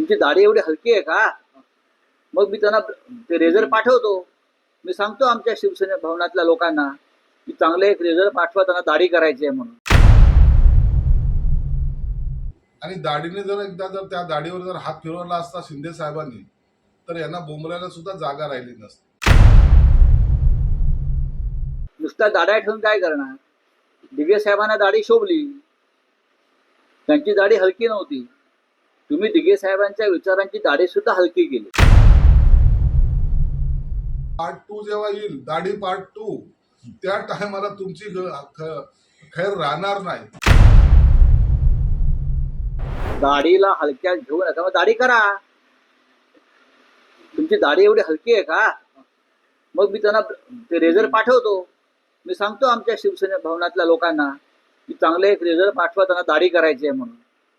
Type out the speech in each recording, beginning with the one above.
तुमची दाढी एवढी हलकी आहे का? मग मी त्यांना ते रेझर पाठवतो. मी सांगतो आमच्या शिवसेना भवनातल्या लोकांना की चांगले एक रेझर पाठवा, त्यांना दाढी करायची आहे म्हणून. आणि दाढीने जर एकदा जर त्या दाढीवर जर हात फिरवला असता शिंदे साहेबांनी, तर यांना बोंबलायला सुद्धा जागा राहिली नसती. नुसत्या दाढ्या ठेवून काय करणार? दिघे साहेबांना दाढी शोभली, त्यांची दाढी हलकी नव्हती. तुम्ही दिघे साहेबांच्या विचारांची दाढी सुद्धा हलकी केली. पार्ट 2 जेव्हा येईल, दाढी पार्ट 2, त्या टायमाला तुमची खैर राहणार नाही. दाढीला हलक्यात घेऊ नका, मग दाढी करा. तुमची दाढी एवढी हलकी आहे का? मग मी त्यांना ते रेझर पाठवतो. मी सांगतो आमच्या शिवसेना भवनातल्या लोकांना की चांगले एक रेझर पाठवा, त्यांना दाढी करायची आहे म्हणून.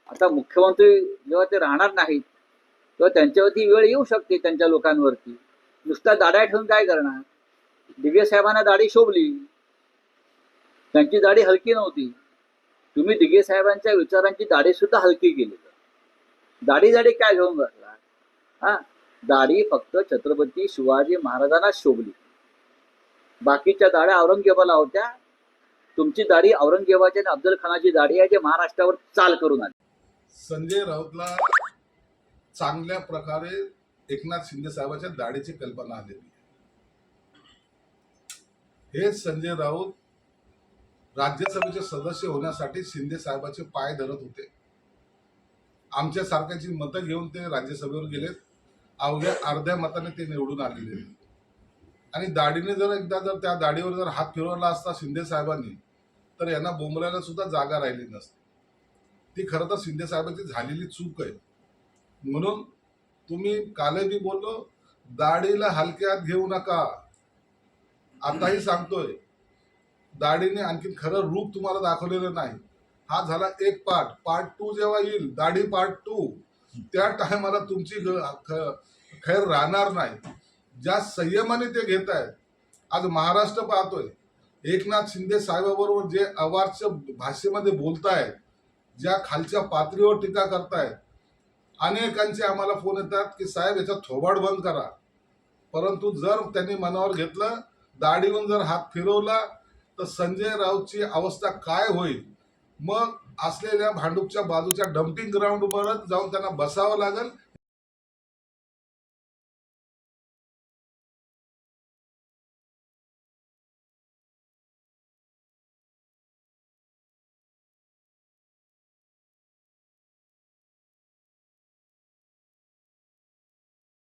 आता मुख्यमंत्री जेव्हा ते राहणार नाहीत तेव्हा त्यांच्यावरती वेळ येऊ शकते, त्यांच्या लोकांवरती. नुसत्या दाढ्या ठेवून काय करणार? दिघे साहेबांना दाढी शोभली, त्यांची दाढी हलकी नव्हती. तुम्ही दिघे साहेबांच्या विचारांची दाढी सुद्धा हलकी केली. दाढी काय घेऊन बसला? हा, दाढी फक्त छत्रपती शिवाजी महाराजांना शोभली. बाकीच्या दाढ्या औरंगजेबाला होत्या. तुमची दाढी औरंगजेबाची आणि अफजल खानाची दाढी आहे, जे महाराष्ट्रावर चाल करून आली. संजय राऊतला चांगल्या प्रकारे एकनाथ शिंदे साहेबांच्या दाढीची कल्पना आलेली आहे. हे संजय राऊत राज्यसभेचे सदस्य होण्यासाठी शिंदे साहेबांचे पाय धरत होते. आमच्या सारख्याची मतं घेऊन ते राज्यसभेवर गेलेत. अवघ्या अर्ध्या मताने ते निवडून आलेले. आणि दाढीने जर एकदा जर त्या दाढीवर जर हात फिरवला असता शिंदे साहेबांनी, तर यांना बोंबलायला सुद्धा जागा राहिली नसती. ती खरं तर शिंदे साहेबांची झालेली चूक आहे. म्हणून तुम्ही कालही बोललो, दाढीला हलक्यात घेऊ नका. आताही सांगतोय, दाढीने आणखी खरं रूप तुम्हाला दाखवलेलं नाही. हा झाला एक पार्ट. पार्ट 2 जेव्हा येईल, दाढी पार्ट 2, त्या टायमाला तुमची खैर राहणार नाही. ज्या संयमाने ते घेत आहेत, आज महाराष्ट्र पाहतोय. एकनाथ शिंदे साहेबाबरोबर जे अवाच्य भाषेमध्ये बोलतायत, ज्या खालच्या पातळीवर टीका करतायत, अनेकांचे आम्हाला फोन येतात की साहेब याचा थोबाड बंद करा. परंतु जर त्यांनी मनावर घेतलं, दाढीवरून जर हात फिरवला, तर संजय राऊतची अवस्था काय होईल? मग असलेल्या भांडूपच्या बाजूच्या डम्पिंग ग्राउंडवरच जाऊन त्यांना बसावं लागेल